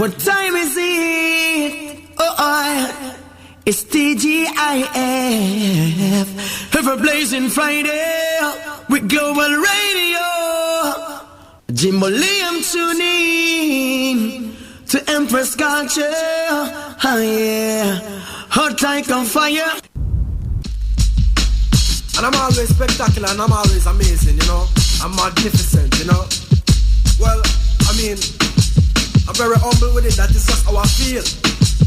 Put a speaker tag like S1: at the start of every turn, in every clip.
S1: What time is it? Oh, it's TGIF. Ever blazing Friday with Global Radio. Jimbo Liam tuning to Empress Skortcher. Oh yeah, hot like on fire.
S2: And I'm always spectacular and I'm always amazing, you know. I'm magnificent, you know. Well, I mean, I'm very humble with it, that is just how I feel.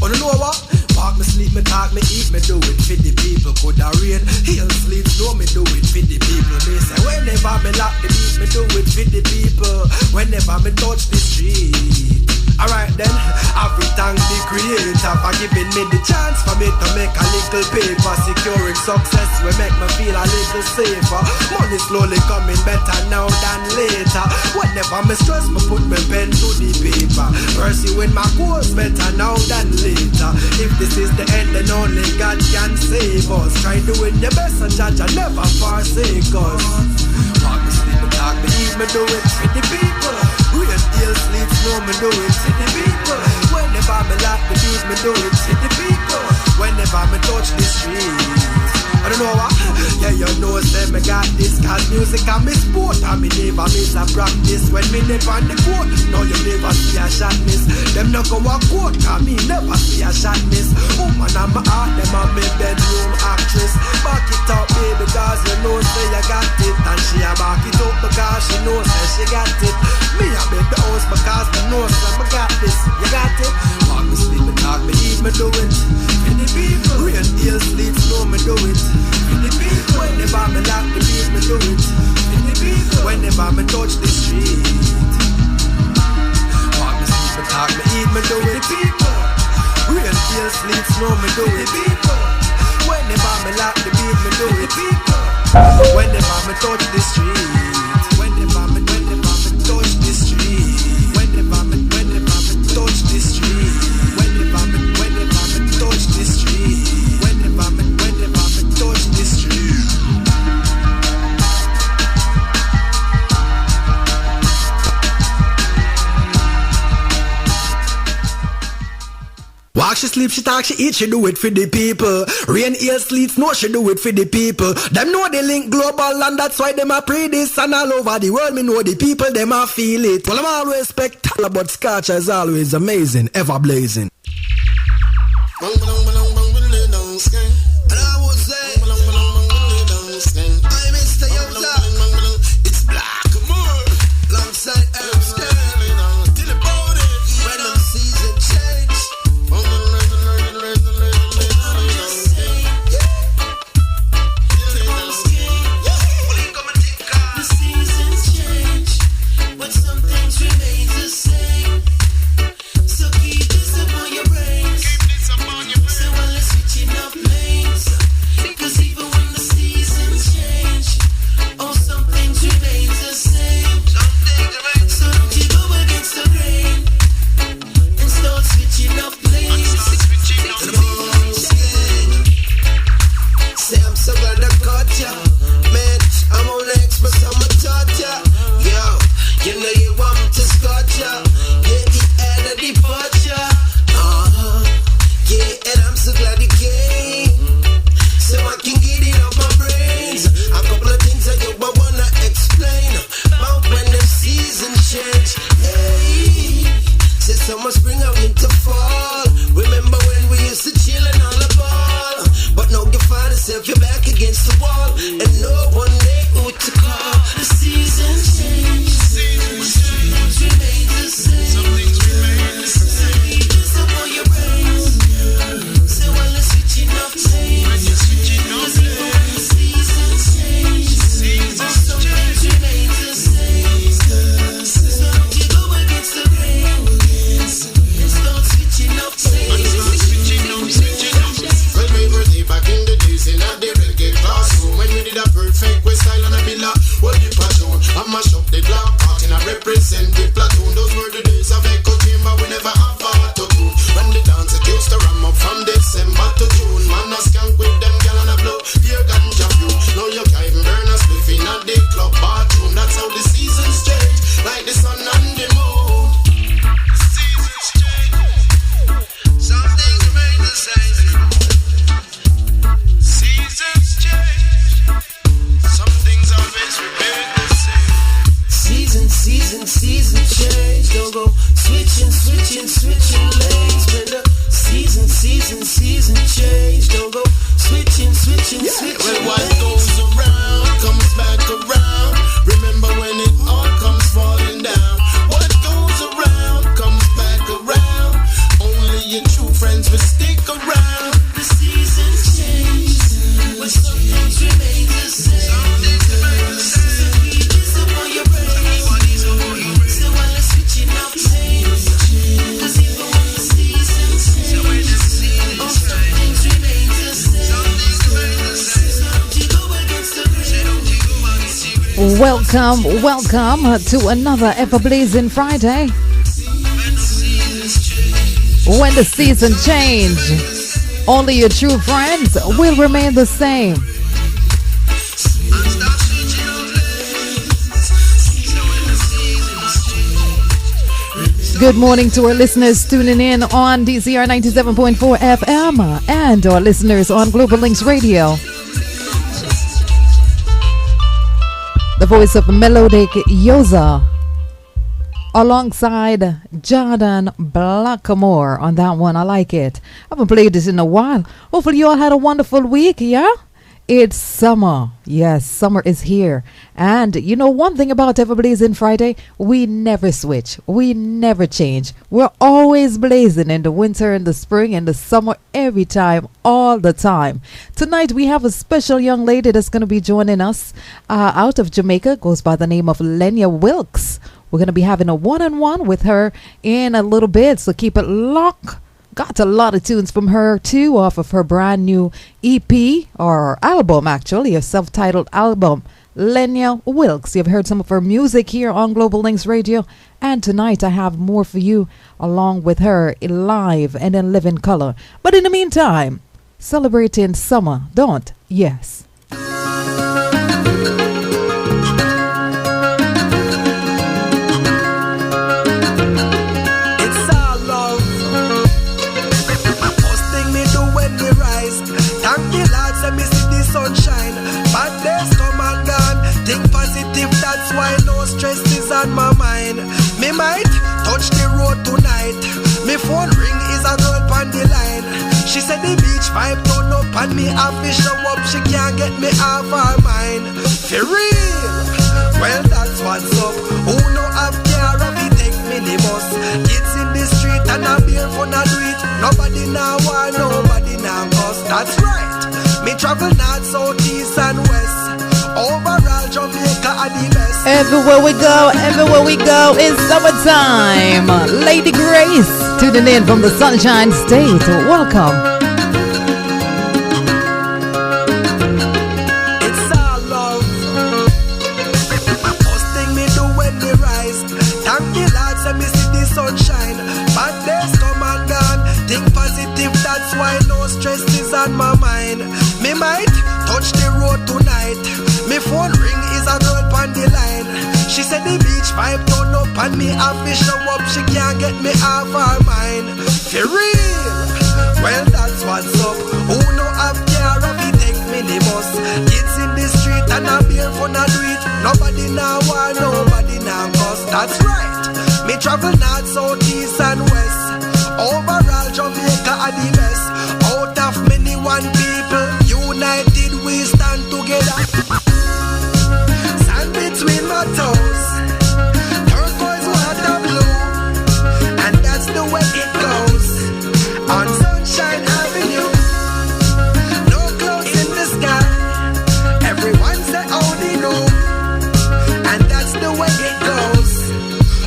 S2: But you know what? Walk me, sleep me, talk me, eat me, do it for the people. Could I rain, heal, sleep, slow me, do it for the people. Me say, whenever me lock the beat, me do it for the people. Whenever me touch the street. Alright then, I will thank the creator for giving me the chance for me to make a little paper. Securing success will make me feel a little safer. Money slowly coming better now than later. Whenever me stress, me put my pen to the paper. Pursuing my goals better now than later. If this is the end, then only God can save us. Try doing the best and judge and never forsake us. Walk me, sleep me, talk me, eat me, do it for the people. Real deal, sleep, snow, me do it for the people. Whenever me lock the beat, me do it for the people. Whenever me touch the streets, I don't know what. Yeah, you know, say me got this. Cause music and me sport, and me never miss a practice. When me live on the court, no you never see a shot miss. Them no go a court, cause me never see a shot miss. Woman on my heart, them on me bedroom actress. Back it up, baby, cause you know say you got it. And she a back it up because she knows say she got it. Me a beg the house because me know say me got this. You got it? Walk me, sleep me, talk me, eat me, do it for the people. Rain, hail, sleep, snow, me do it for the people. Whenever me lock the beat, me do it for the people. Whenever me touch the street. Walk me, sleep me, talk me, eat me, do it for the people. Rain, hail, sleep, snow, me do it for the people. Whenever me lock the beat, me do it for the people. Whenever me touch the street. Whenever me touch the street. Whenever me touch the street. Whenever me touch the street. Whenever me touch the street. Walk, she sleep, she talk, she eat, she do it for the people. Rain, hail, sleet, snow, she do it for the people. Them know they link global and that's why them a pray this. And all over the world, me know the people, them a feel it. Well, I'm always spectacular, but Skortcher is always amazing, ever blazing.
S3: And I would say, I'm Mr. Yoza. It's black, more. Alongside Elmskin. Till about it. When the season change. The seasons change, but some things remain the same. So keep this upon your brains. So while you're switching up lanes, because even when the seasons change, oh, some things remain the same. So don't you go against the grain and start switching up lanes. Say I'm so glad I caught ya, man. I'm on the express, I'm a torture. Yo, you know you want me to Skortcher. Yeah, the end of departure. Yeah, and I'm so glad you came, so I can get it off my brains. A couple of things that you wanna explain about when the season change. Hey, say summer, spring, and winter, fall. Remember when we used to chill and all the ball? But now you find yourself, you're back against the wall, and no one there who to call. The seasons change, but some things remain the same. Some things remain the same. This upon your brains. So while you're switching up lanes, because even when the seasons change, some things remain the same. So don't you go against the grain and start switching up lanes. Well, we were there back in the days in the reggae classroom when we did a perfect way. switching lanes. When the season change, don't go switching. Well, what goes around comes back around. Remember when it all comes falling down. What goes around comes back around. Only your true friends will stick around. The seasons change, but some things remain the same. So while you're brave, so while you're switching up lanes, 'cause even when the seasons change, oh, some things remain the same.
S4: Welcome to another ever blazing Friday. When the season change, only your true friends will remain the same. Good morning to our listeners tuning in on DCR 97.4 FM and our listeners on Global Linkz Radio. The voice of Melodic Yoza alongside Jordan Blackamore on that one. I like it. I haven't played this in a while. Hopefully you all had a wonderful week, yeah? It's summer. Yes, summer is here. And you know one thing about Ever Blazing Friday? We never switch. We never change. We're always blazing in the winter, in the spring, in the summer, every time, all the time. Tonight we have a special young lady that's going to be joining us out of Jamaica. Goes by the name of Lenya Wilks. We're going to be having a one-on-one with her in a little bit, so keep it locked. Got a lot of tunes from her too off of her brand new EP or album, actually, a self-titled album, Lenya Wilks. You've heard some of her music here on Global Linkz Radio, and tonight I have more for you along with her live and in living color. But in the meantime, celebrating summer, don't? Yes.
S2: On my mind, me might touch the road tonight. Me phone ring is a girl on the line. She said the beach vibe turn up and me have to show up. She can't get me off her mind. For real, well that's what's up. Who know have care of it take minibus? Kids in the street and a beer for not do it. Nobody now want, nobody now cause. That's right. Me travel north, south, east and west. Overall, Jamaica are the best.
S4: Everywhere we go, it's summertime. Lady Grace, tuning in from the Sunshine State. Welcome.
S2: It's all love. First thing me do when me rise, thank the Lord, say me see the sunshine. Bad days come and gone. Think positive, that's why no stress is on my mind. Me might touch the road tonight. Me phone ring is a girl on the line. She said the beach vibe turn up and me have to show up. She can't get me off her mind. For real, well that's what's up. Who know have care of it take minibus? Kids in the street and a beer for not do it. Nobody now want, nobody now cause. That's right. Me travel north, south, east and west. Overall Jamaica are the best. Out of many one people, united we stand together. Sand between my toes, turquoise water blue, and that's the way it goes. On Sunshine Avenue, no clouds in the sky. Everyone say oh they know, and that's the way it goes.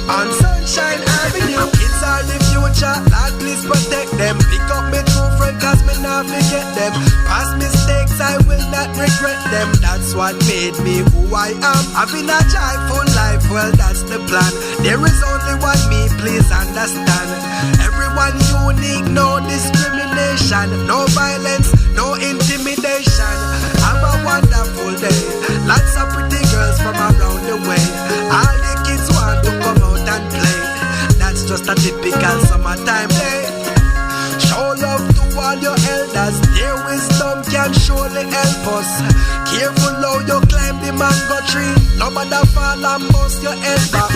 S2: On Sunshine Avenue, kids are the future. Lord please protect them. Pick up me true friend, cause me not forget them. Past mistakes I will not regret them. That's what made me who I am. Having a joyful life, well that's the plan. There is only one me, please understand. Everyone unique, no discrimination. No violence, no intimidation. Have a wonderful day. Lots of pretty girls from around the way. All the kids want to come out and play. That's just a typical summertime day. Show love to all your elders. Their wisdom can surely help us. Careful how you climb the mango tree. Nobody fall and bust your head back.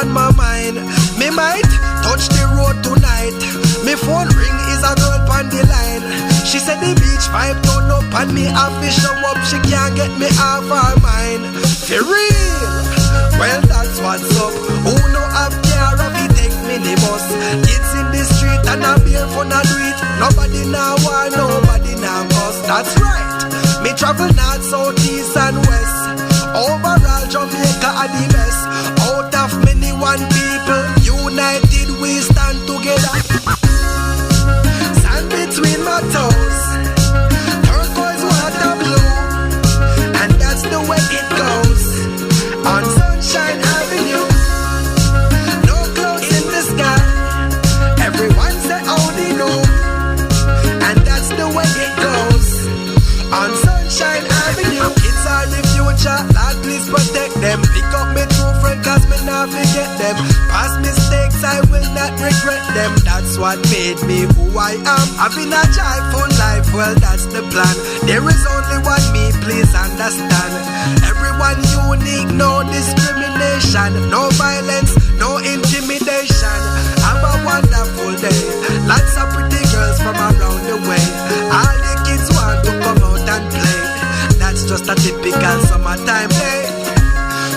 S2: on my mind. Me might touch the road tonight. Me phone ring is a girl on the line. She said the beach vibe turn up and me have to show up. She can't get me off her mind. For real, well that's what's up. Who know have care of it take minibus. Kids in the street and a beer for not do it. Nobody now war, nobody now bust. That's right. Me travel north, south, east and west. Overall Jamaica are the best. Out of many one people, united we stand together. Sand between my toes, turquoise water blue, and that's the way it goes. On Sunshine Avenue, no clouds in the sky. Everyone say how they know, and that's the way it goes. On Sunshine Avenue, kids are the future, Lord please protect them. Pick up me true friend cause me not forget them. Past mistakes I will not regret them. That's what made me who I am. Having a joyful life, well that's the plan. There is only one me, please understand. Everyone unique, no discrimination. No violence, no intimidation. Have a wonderful day. Lots of pretty girls from around the way. All the kids want to come out and play. That's just a typical summertime day.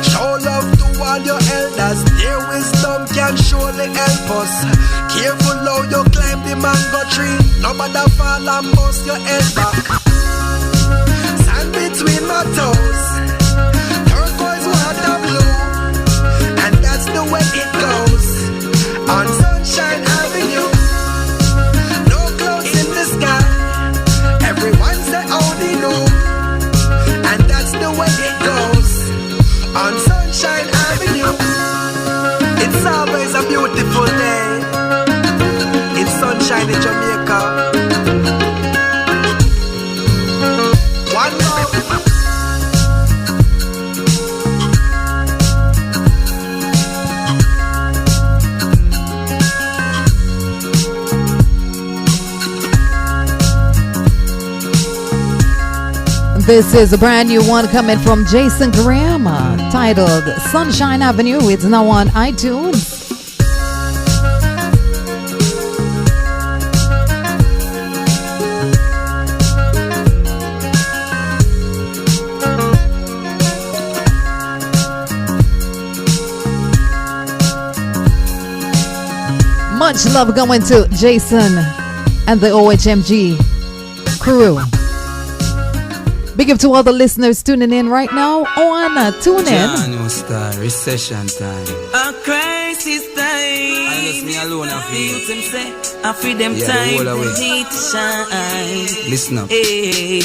S2: Show love to all your elders. Their wisdom can surely help us. Careful how you climb the mango tree. Nobody fall and bust your head back. Sand between my toes, turquoise water blue, and that's the way it goes. On Sunshine Avenue, no clouds in the sky. Everyone say how they know, and that's the way it goes. On Sunshine Avenue, it's always a beautiful day. It's sunshine in Jamaica. One love.
S4: This is a brand new one coming from Jason Graham, titled Sunshine Avenue. It's now on iTunes. Much love going to Jason and the OHMG crew. Big up to all the listeners tuning in right now on TuneIn.
S5: Star, recession time.
S1: A crisis time.
S5: I just me alone I feel.
S1: I feel them
S5: Yeah,
S1: time.
S5: the whole away.
S1: They need to shine.
S5: Listen up.
S1: Hey.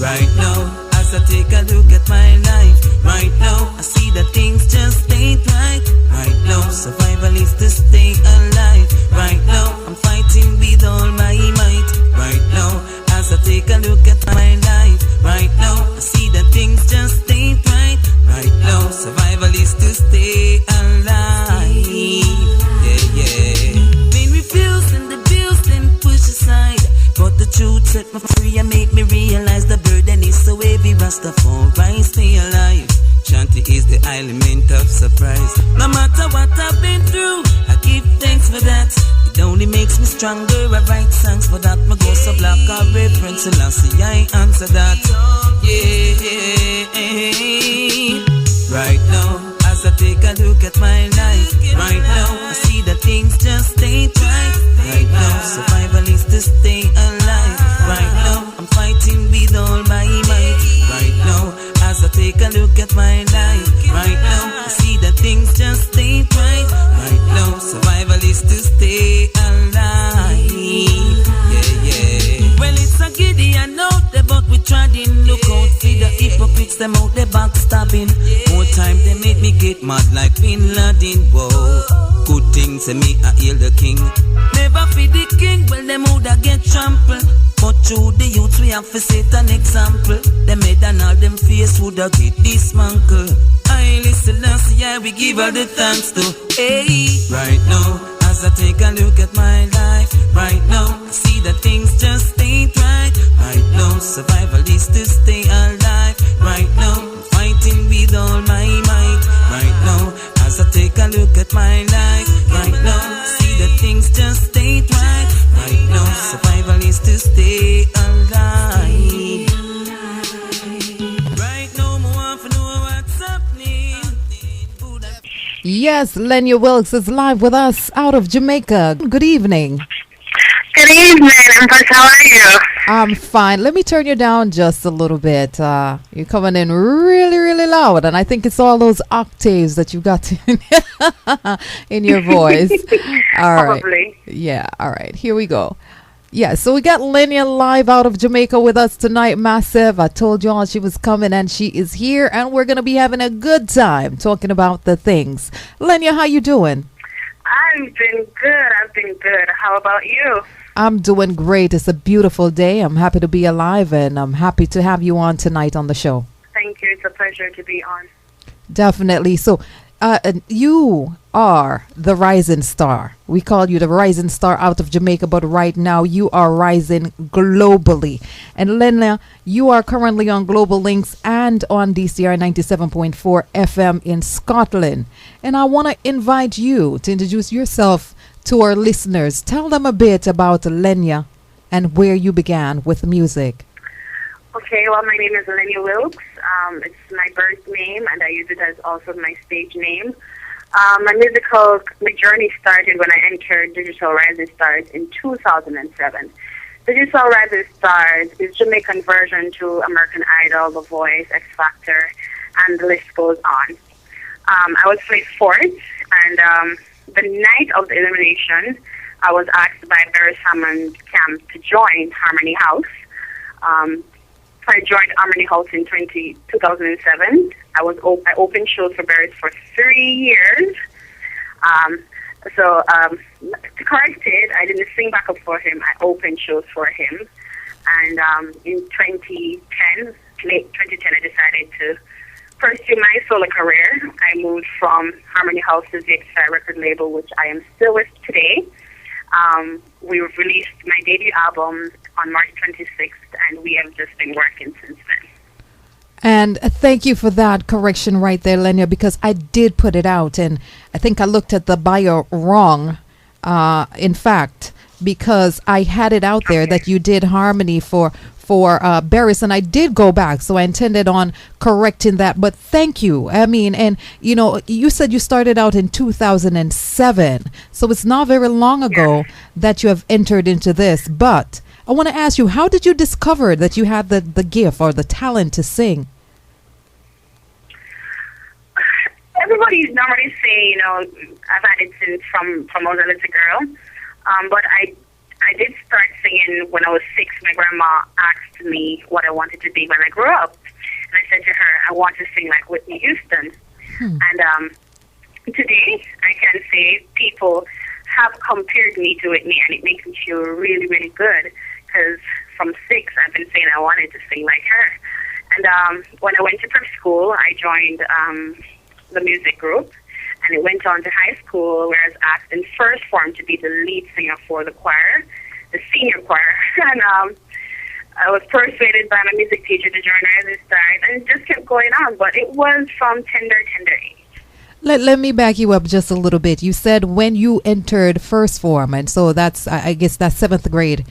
S1: Right now, as I take a look at my life, right now, I see that things just ain't right. Right now, survival is to stay alive. Right now, I'm fighting with all my might. Right now, as I take a look at my life, right now, I see that things just ain't right. Right now, survival is to stay alive. Yeah, yeah. Been refused and abused and pushed aside, but the truth set me free and make me realize the burden is so heavy. Rastafari, stay alive. Shanti is the element of surprise. No matter what I've been through, I give thanks for that. It only makes me stronger. I write songs for that. My go so black, I reference and I answer that. Yeah. Right now, as I take a look at my life, right now, I see that things just ain't right. Right now, survival is to stay alive. Right now, I'm fighting with all my might. Right now, as I take a look at my life, right now, I see that things just ain't right. Right now, survival is to stay alive. Yeah. Well, it's a Gideon out there, but we treading. Look out for the hypocrites, them out there backstabbing. More time they make me get mad like Bin Laden. Whoa, good things say me I heal the king. Never feed the king, well them woulda get trampled. But through the youth we have to set an example. Them head and all them face woulda get dismantled. I listen and see how we give all the thanks to. Hey, right now, as I take a look at my life, right now, I see that things just ain't right. Right now, survival is to stay alive. Right now, I'm fighting with all my might. Right now, as I take a look at
S4: Yes, Lenya Wilks is live with us out of Jamaica. Good evening.
S6: Good evening, Empress. How are you?
S4: I'm fine. Let me turn you down just a little bit. You're coming in really, really loud, and I think it's all those octaves that you got in your voice. All right.
S6: Probably.
S4: Yeah, all right. Here we go. Yeah, so we got Lenya live out of Jamaica with us tonight, massive. I told you all she was coming, and she is here, and we're going to be having a good time talking about the things. Lenya, how you doing?
S6: I've been good. How about you?
S4: I'm doing great. It's a beautiful day. I'm happy to be alive, and I'm happy to have you on tonight on the show.
S6: Thank you. It's a pleasure to be on.
S4: Definitely. So, you are the rising star. We call you the rising star out of Jamaica, but right now you are rising globally. And Lenya, you are currently on Global Linkz and on DCR 97.4 FM in Scotland. And I want to invite you to introduce yourself to our listeners. Tell them a bit about Lenya and where you began with music.
S6: Okay, well, my name is Lenya Wilks. It's my birth name, and I use it as also my stage name. My journey started when I entered Digicel Rising Stars in 2007. Digicel Rising Stars is Jamaican version to American Idol, The Voice, X Factor, and the list goes on. I was placed fourth, and the night of the elimination, I was asked by Beres Hammond camp to join Harmony House. I joined Harmony House in 2007. I opened shows for Beres for 3 years. To correct it, I didn't sing backup for him. I opened shows for him. And in 2010, late 2010, I decided to pursue my solo career. I moved from Harmony House to the XI record label, which I am still with today. We released my debut album on March 26th, and we have just been working since then.
S4: And thank you for that correction right there, Lenya, because I did put it out, and I think I looked at the bio wrong, in fact, because I had it out there that you did harmony for Beres, and I did go back, so I intended on correcting that, but thank you. I mean, and you said you started out in 2007, so it's not very long ago that you have entered into this, but I want to ask you, how did you discover that you had the gift or the talent to sing?
S6: Everybody normally say, I've had it since from I was a little girl, but I did start singing when I was 6. My grandma asked me what I wanted to be when I grew up. And I said to her, I want to sing like Whitney Houston. And today, I can say people have compared me to Whitney, and it makes me feel really, really good. Because from 6, I've been saying I wanted to sing like her. And when I went to prep school, I joined the music group. And it went on to high school, where I was asked in first form to be the lead singer for the choir, the senior choir. And I was persuaded by my music teacher to join Rising Stars, and it just kept going on. But it was from tender age.
S4: Let me back you up just a little bit. You said when you entered first form, and so that's, I guess that's 7th grade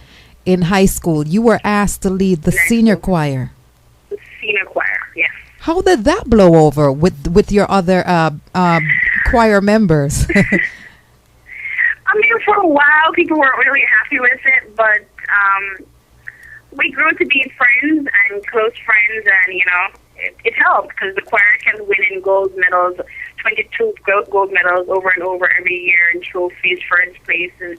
S4: in high school, you were asked to lead the senior choir.
S6: The senior choir, yes.
S4: How did that blow over with your other choir members?
S6: I mean, for a while, people weren't really happy with it, but we grew to be friends and close friends, and, it helped because the choir kept winning gold medals, 22 gold medals over and over every year, and trophies, first place in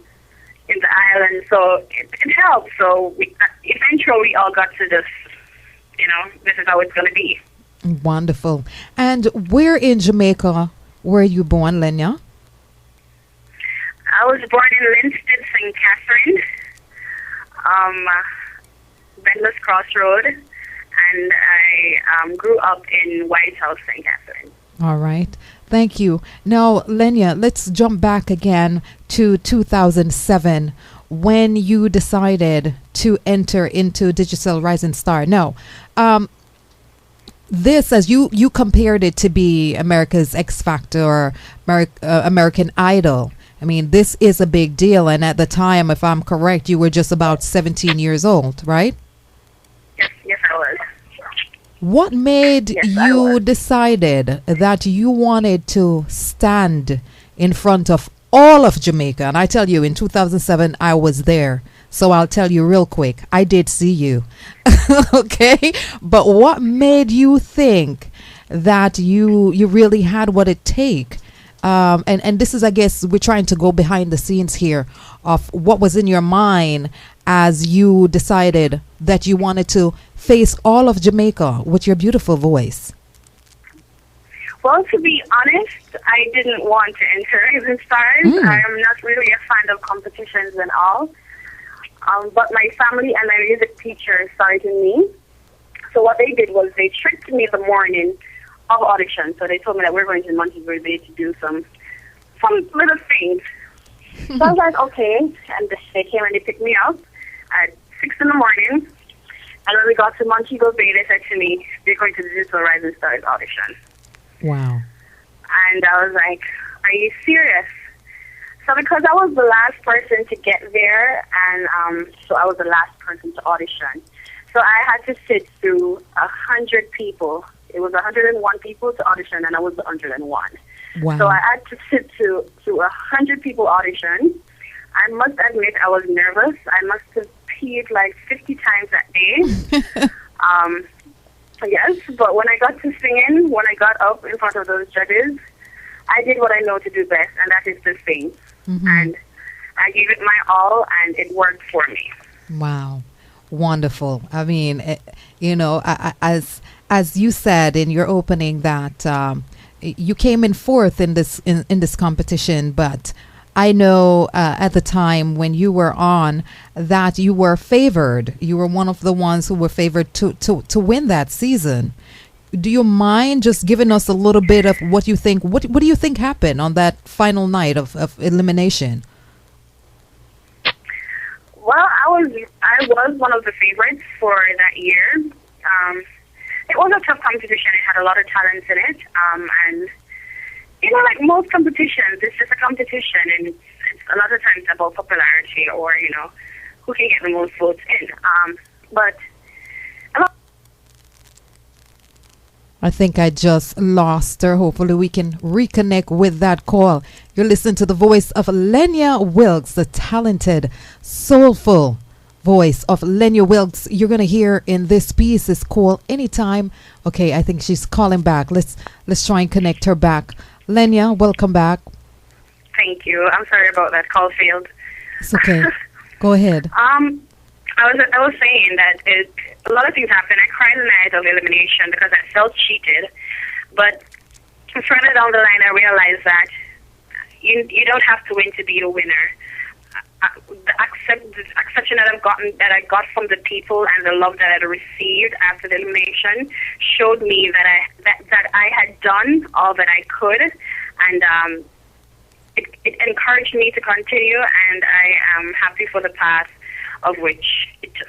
S6: the island, so it helped. So eventually we all got to this, this is how it's going to be.
S4: Wonderful. And where in Jamaica were you born, Lenya?
S6: I was born in Linkz, St. Catherine, Bendler's Crossroad, and I grew up in White House, St. Catherine.
S4: All right. Thank you. Now, Lenya, let's jump back again to 2007 when you decided to enter into Digicel Rising Star. Now, this, as you compared it to be America's X Factor or American Idol. I mean, this is a big deal. And at the time, if I'm correct, you were just about 17 years old, right?
S6: Yes, I was.
S4: What made
S6: Yes, I
S4: you
S6: was.
S4: decided that you wanted to stand in front of all of Jamaica? And I tell you, in 2007, I was there. So I'll tell you real quick, I did see you. Okay? But what made you think that you really had what it take? And this is, I guess, we're trying to go behind the scenes here of what was in your mind as you decided that you wanted to face all of Jamaica with your beautiful voice.
S6: Well, to be honest, I didn't want to enter Rising Stars. I am not really a fan of competitions and all. But my family and my music teacher started me. So what they did was they tricked me the morning of audition. So they told me that we're going to Montego Bay to do some little things. So I was like, okay. And they came and they picked me up at 6 in the morning. And when we got to Montego Bay, they said to me, they're going to the Digicel Rising Stars audition.
S4: Wow.
S6: And I was like, are you serious? So because I was the last person to get there, and so I was the last person to audition. So I had to sit through 100 people. It was 101 people to audition, and I was the 101.
S4: Wow.
S6: So I had to sit through 100 people audition. I must admit I was nervous. I must have peed like 50 times that day. Yes, but when I got to singing, when I got up in front of those judges, I did what I know to do best, and that is to sing. And I gave it my all, and it worked for me.
S4: Wow. Wonderful. I mean, as you said in your opening that you came in fourth in this competition, but I know at the time when you were on that you were favored. You were one of the ones who were favored to win that season. Do you mind just giving us a little bit of what you think? What do you think happened on that final night of elimination?
S6: Well, I was one of the favorites for that year. It was a tough competition. It had a lot of talent in it, and like most competitions, it's just a competition, and it's a lot of times about popularity or who can get the most votes in. But
S4: I think I just lost her. Hopefully we can reconnect with that call. You're listening to the voice of Lenya Wilks, the talented, soulful voice of Lenya Wilks. You're going to hear in this piece is called Anytime. Okay, I think she's calling back. Let's try and connect her back. Lenya, welcome back.
S6: Thank you. I'm sorry about that. Call failed.
S4: It's okay. Go ahead.
S6: I was saying that a lot of things happened. I cried the night of elimination because I felt cheated. But further down the line, I realized that you don't have to win to be a winner. The acceptation that I got from the people and the love that I received after the elimination showed me that I had done all that I could, and it encouraged me to continue. And I am happy for the path of which it took.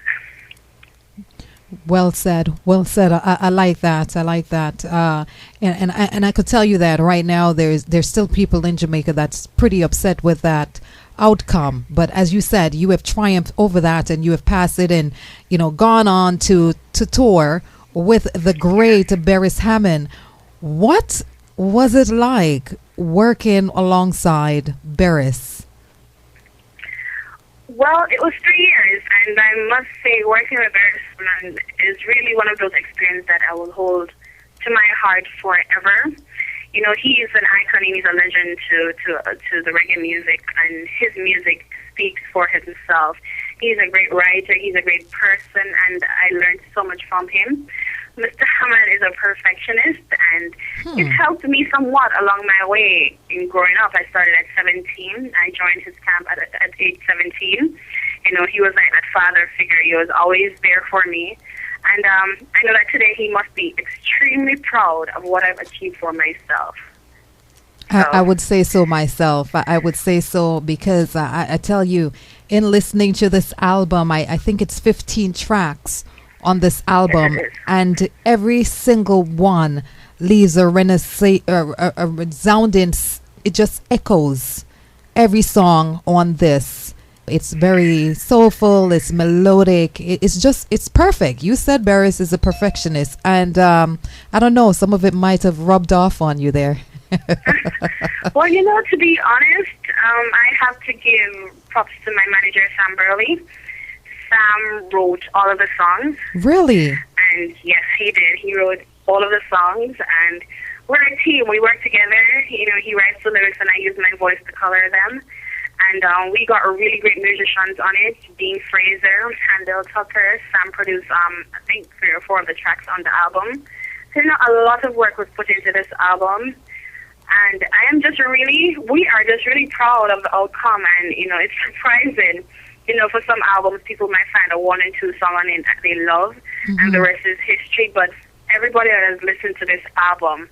S4: Well said. Well said. I like that. I like that. And I could tell you that right now there's still people in Jamaica that's pretty upset with that outcome. But as you said, you have triumphed over that, and you have passed it, and gone on to tour with the great Beres Hammond. What was it like working alongside Beres?
S6: Well, it was 3 years, and I must say working with Beres Hammond is really one of those experiences that I will hold to my heart forever. He is an icon, he's a legend to the reggae music, and his music speaks for himself. He's a great writer, he's a great person, and I learned so much from him. Mr. Hammond is a perfectionist, and it helped me somewhat along my way in growing up. I started at 17. I joined his camp at age 17. He was like that father figure. He was always there for me. And I know that today he must be extremely proud of what I've achieved for myself. So.
S4: I would say so myself. I would say so because I tell you, in listening to this album, I think it's 15 tracks on this album, and every single one leaves a resounding, it just echoes every song on this. It's very soulful. It's melodic. It's perfect. You said Beres is a perfectionist, and I don't know. Some of it might have rubbed off on you there.
S6: Well, to be honest, I have to give props to my manager, Sam Burley. Sam wrote all of the songs.
S4: Really?
S6: And yes, he did. He wrote all of the songs, and we're a team. We work together. He writes the lyrics, and I use my voice to color them. And we got really great musicians on it. Dean Fraser, Handel Tucker. Sam produced, I think, 3 or 4 of the tracks on the album. So, a lot of work was put into this album. And we are just really proud of the outcome. And, it's surprising. For some albums, people might find a 1 and 2 song on it that they love, and the rest is history. But everybody that has listened to this album,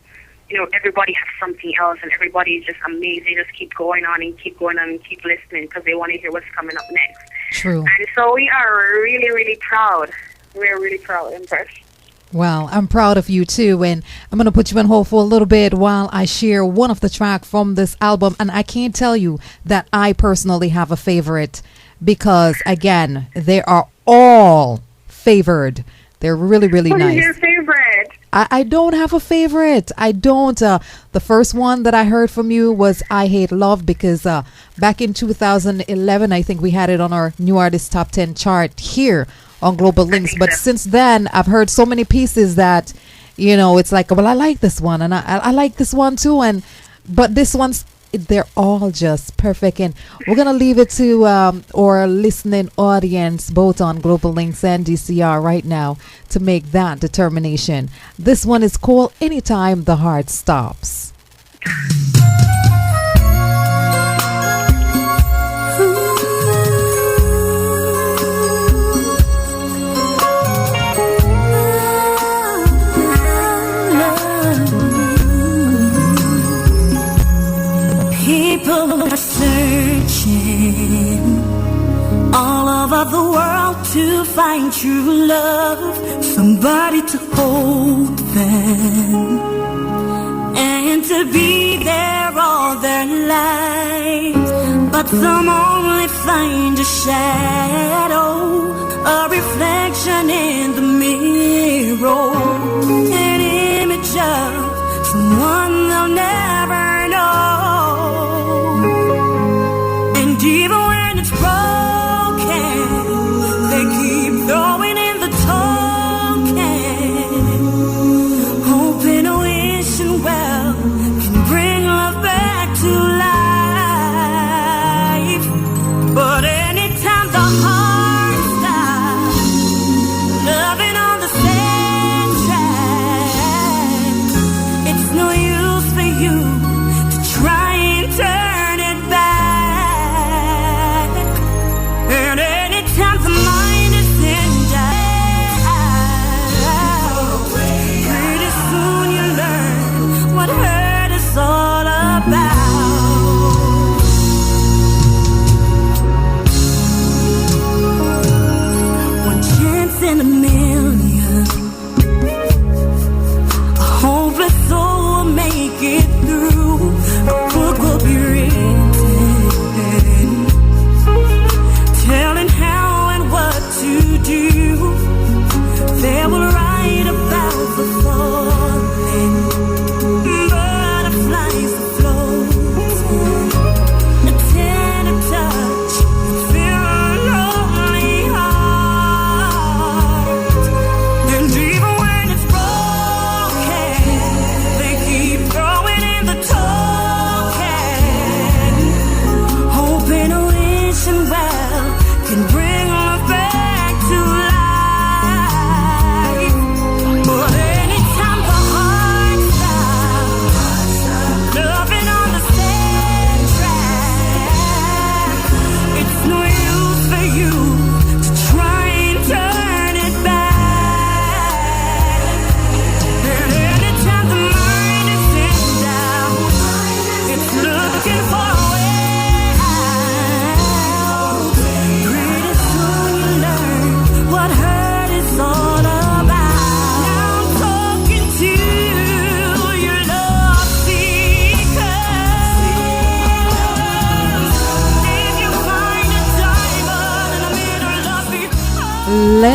S6: everybody has something else, and everybody is just amazing. They just keep going on and keep going on and keep listening because they want to hear what's coming up next.
S4: True.
S6: And so we are really, really proud. We're really proud, Empress.
S4: Well, I'm proud of you too, and I'm going to put you on hold for a little bit while I share one of the tracks from this album. And I can't tell you that I personally have a favorite because, again, they are all favored. They're really, really nice.
S6: What is your favorite?
S4: I don't have a favorite. I don't. The first one that I heard from you was I Hate Love because back in 2011, I think we had it on our New Artist Top 10 chart here on Global Linkz. But since then, I've heard so many pieces that, it's like, well, I like this one and I like this one too. But this one's, they're all just perfect. And we're going to leave it to our listening audience, both on Global Linkz and DCR right now, to make that determination. This one is called Anytime the Heart Stops.
S7: People are searching all over the world to find true love, somebody to hold them and to be there all their lives. But some only find a shadow, a reflection in the mirror, an image of someone they'll never know. Even when it's broken, they keep throwing in the token, hoping a wishing well can bring love back to life. But anytime the heart stops, loving on the same track,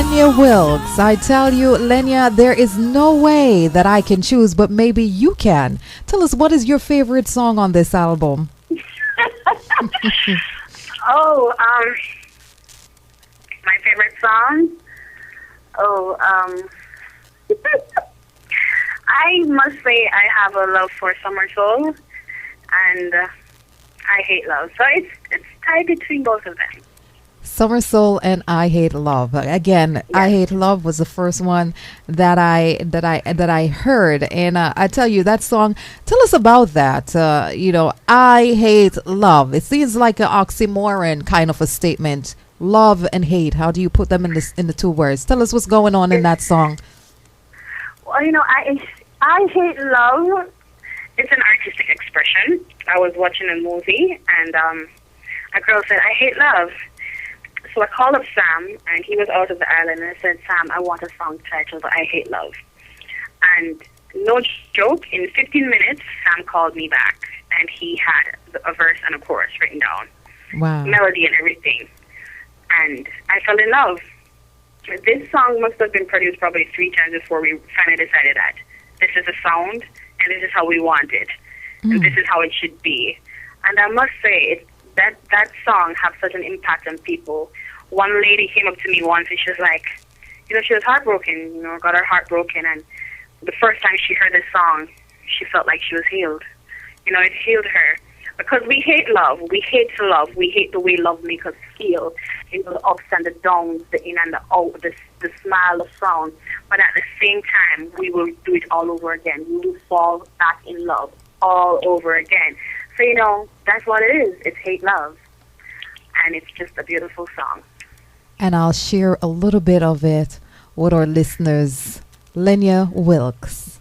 S4: Lenya Wilks. I tell you, Lenya, there is no way that I can choose, but maybe you can. Tell us, what is your favorite song on this album?
S6: Oh, my favorite song? Oh, I must say I have a love for Summer Soul, and I Hate Love. So it's tied between both of them.
S4: Summer Soul and I Hate Love. Again, yes. I Hate Love was the first one that I heard, and I tell you, that song. Tell us about that. I hate love. It seems like an oxymoron kind of a statement. Love and hate. How do you put them in the two words? Tell us what's going on in that song.
S6: Well, I hate love. It's an artistic expression. I was watching a movie, and a girl said, "I hate love." So I called up Sam, and he was out of the island, and I said, "Sam, I want a song titled I Hate Love." And no joke, in 15 minutes, Sam called me back, and he had a verse and a chorus written down.
S4: Wow.
S6: Melody and everything. And I fell in love. This song must have been produced probably 3 times before we finally decided that this is a sound, and this is how we want it, and this is how it should be. And I must say, that song have such an impact on people. One lady came up to me once, and she was like, she was heartbroken, got her heart broken, and the first time she heard this song, she felt like she was healed. It healed her. Because we hate love. We hate to love. We hate the way love makes us feel. The ups and the downs, the in and the out, the smile, the frown. But at the same time, we will do it all over again. We will fall back in love all over again. So, that's what it is. It's hate love. And it's just a beautiful song.
S4: And I'll share a little bit of it with our listeners. Lenya Wilks.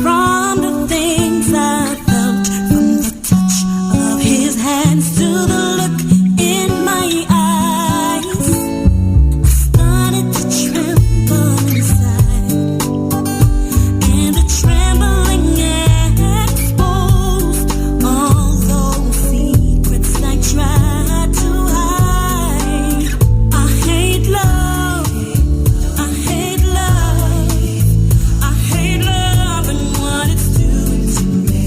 S7: From the things I felt, from the touch of his hands to the look in my eyes, I started to tremble inside, and the trembling exposed all those secrets I tried to hide. I hate love, I hate love, I hate love and what it's doing to me.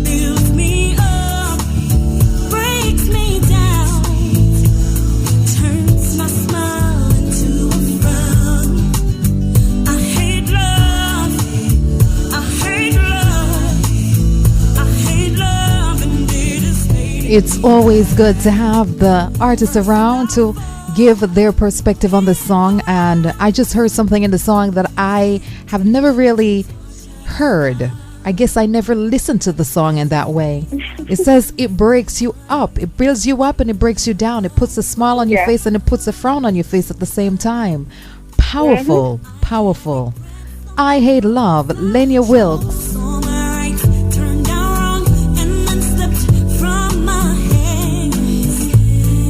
S7: Builds me up, breaks me down, turns my smile into a frown. I hate love, I hate love, I hate love, and it is hating.
S4: It's always good to have the artists around to give their perspective on the song, and I just heard something in the song that I have never really heard. I guess I never listened to the song in that way. It says it breaks you up. It builds you up and it breaks you down. It puts a smile on your face and it puts a frown on your face at the same time. Powerful, powerful. I Hate Love, Lenya Wilks.
S7: Turned down wrong and then slipped from my hands.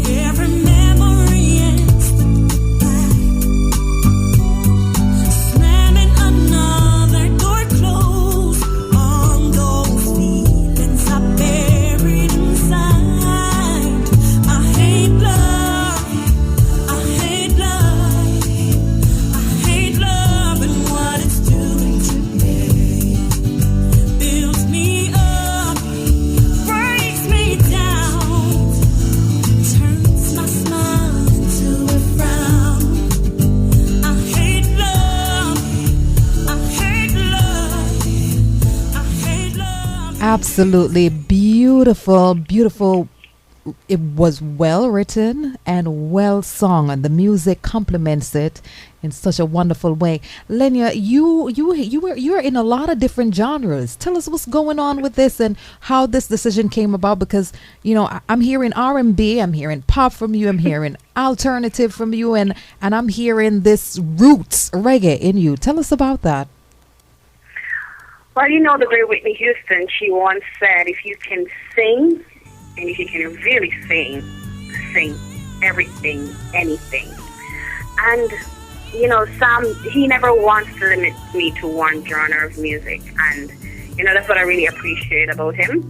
S7: Every memory is back, slamming another door closed on those feelings I buried inside. I hate love, I hate love, I hate love and what it's doing to me. Builds me up, breaks me down, turns my smile into a frown. I hate love, I hate love, I hate love.
S4: Absolutely beautiful, beautiful it was well written and well sung, and the music complements it in such a wonderful way. Lenya, you're in a lot of different genres. Tell us what's going on with this and how this decision came about, because I'm hearing R&B, I'm hearing pop from you, I'm hearing alternative from you, and I'm hearing this roots reggae in you. Tell us about that.
S6: Well, the great Whitney Houston, she once said, if you can sing, and if you can really sing everything, anything. And, Sam, he never wants to limit me to one genre of music. And, that's what I really appreciate about him.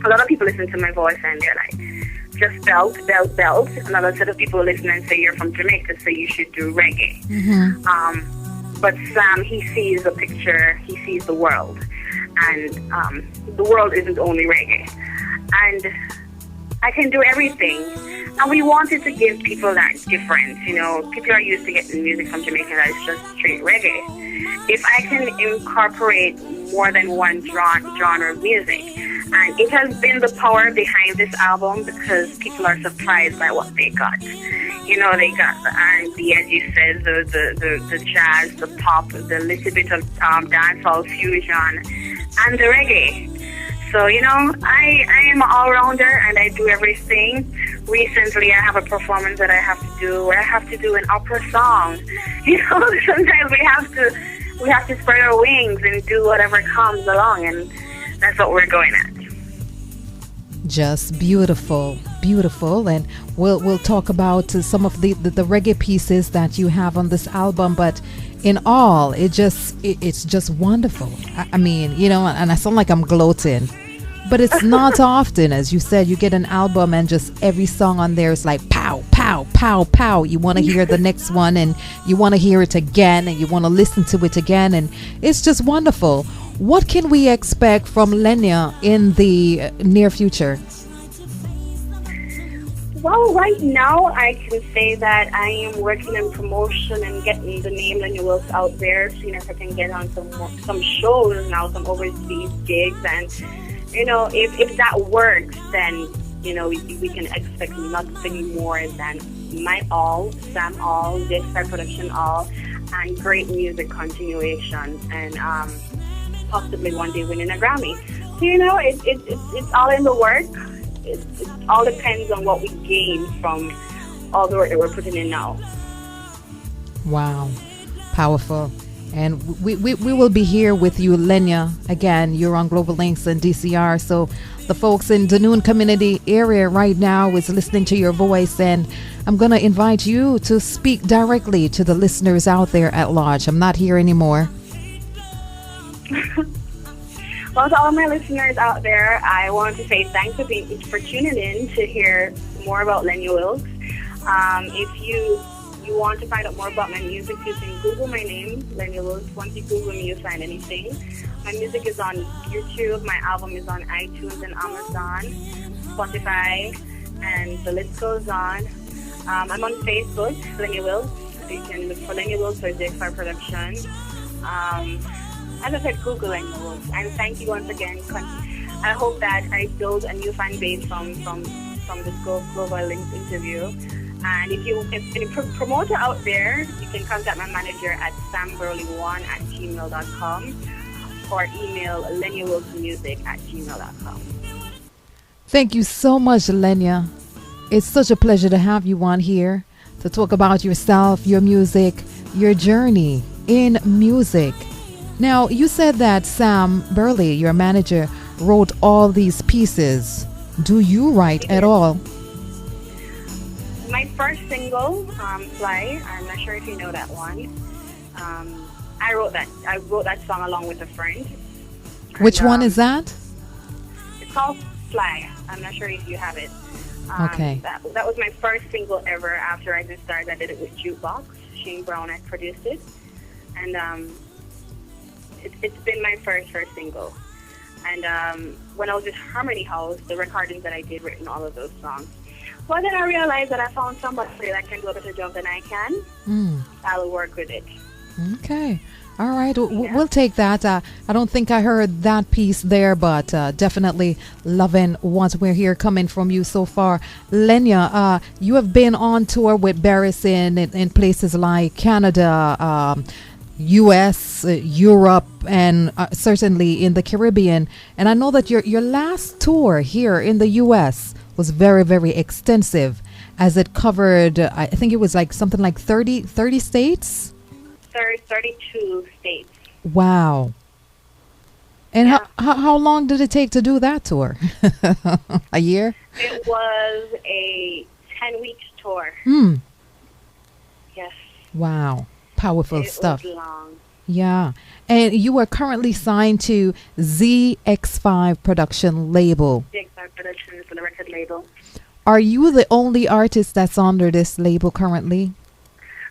S6: A lot of people listen to my voice and they're like, just belt. Another set of people listen and say, you're from Jamaica, so you should do reggae. Mm-hmm. But Sam, he sees a picture, he sees the world. And the world isn't only reggae. And I can do everything. And we wanted to give people that difference. People are used to getting music from Jamaica that is just straight reggae. If I can incorporate more than one genre of music, and it has been the power behind this album, because people are surprised by what they got. They got the R&B, as you said, the jazz, the pop, the little bit of dancehall fusion, and the reggae. So, I am an all-rounder and I do everything. Recently, I have a performance that I have to do where I have to do an opera song. Sometimes we have to spread our wings and do whatever comes along, and that's what we're going at.
S4: Just beautiful, and we'll talk about some of the reggae pieces that you have on this album, but in all, it's just wonderful. I mean, and I sound like I'm gloating, but it's not often, as you said, you get an album and just every song on there is like pow, pow, pow, pow. You want to hear the next one, and you want to hear it again, and you want to listen to it again, and it's just wonderful. What can we expect from Lenya in the near future?
S6: Well, right now I can say that I am working on promotion and getting the name Lenya Wilks out there, seeing if I can get on some shows now, some overseas gigs, and if that works, then we can expect nothing more than my all, Sam all, Digicel Production all, and great music continuation, and possibly one day winning a Grammy. So it's all in the work. It all depends on what we gain from all the work that we're putting in now. Wow,
S4: powerful. And we will be here with you, Lenya. Again, you're on Global Linkz and DCR. So the folks in the Dunoon community area right now is listening to your voice. And I'm going to invite you to speak directly to the listeners out there at large. I'm not here anymore.
S6: Well, to all my listeners out there, I want to say thanks for tuning in to hear more about Lenya Wilks. If you want to find out more about my music, you can Google my name, Lenya Wilks. Once you Google me, you'll find anything. My music is on YouTube. My album is on iTunes and Amazon, Spotify, and the list goes on. I'm on Facebook, Lenya Wilks. You can look for Lenya Wilks or Digicel Production. As I said, Google Lenya Wilks. And thank you once again. I hope that I build a new fan base from this Global Linkz interview. And if any promoter out there, you can contact my manager at samburley1@gmail.com or email lenyawilksmusic@gmail.com.
S4: Thank you so much, Lenya. It's such a pleasure to have you on here to talk about yourself, your music, your journey in music. Now, you said that Sam Burley, your manager, wrote all these pieces. Do you write at all?
S6: My first single, Fly, I'm not sure if you know that one. I wrote that song along with a friend.
S4: Which one is that?
S6: It's called Fly. I'm not sure if you have it.
S4: Okay.
S6: That was my first single ever after I just started. I did it with Jukebox. Shane Brown had produced it. And it's been my first single. And when I was at Harmony House, the recordings that I did written all of those songs. Well, then I realized that I found somebody that can do a better job than I can. I'll work with it.
S4: Okay. All right, we'll take that. I don't think I heard that piece there, but definitely loving what we're here coming from you so far. Lenya, you have been on tour with Beres in places like Canada, US, Europe, and certainly in the Caribbean. And I know that your last tour here in the US was very, very extensive, as it covered, I think it was like something like 30 states?
S6: 32 states.
S4: Wow. And how long did it take to do that tour? A year?
S6: It was a 10-week tour. Yes.
S4: Wow. Powerful stuff.
S6: It was long.
S4: Yeah. And you are currently signed to ZX5 production label.
S6: ZX5 production is the record label.
S4: Are you the only artist that's under this label currently?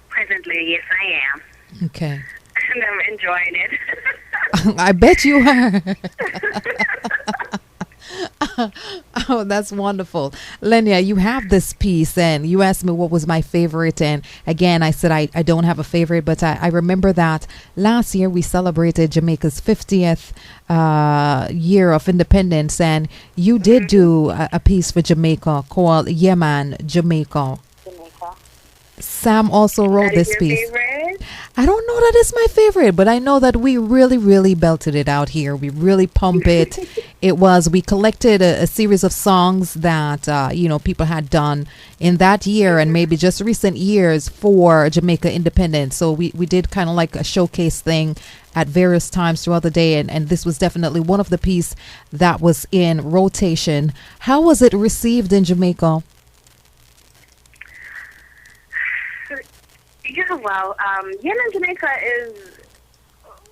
S6: Presently, yes, I am.
S4: Okay.
S6: And I'm enjoying it.
S4: I bet you are. Oh, that's wonderful. Lenya, you have this piece, and you asked me what was my favorite. And again, I said I don't have a favorite, but I remember that last year we celebrated Jamaica's 50th year of independence, and you did do a piece for Jamaica called Yeah Man, Jamaica. Sam also wrote this piece.
S6: Favorite?
S4: I don't know that it's my favorite, but I know that we really, really belted it out here. We really pump it. We collected a series of songs that, people had done in that year and maybe just recent years for Jamaica independence. So we did kind of like a showcase thing at various times throughout the day. And this was definitely one of the pieces that was in rotation. How was it received in Jamaica?
S6: Yeah, well, Yemen, Jamaica is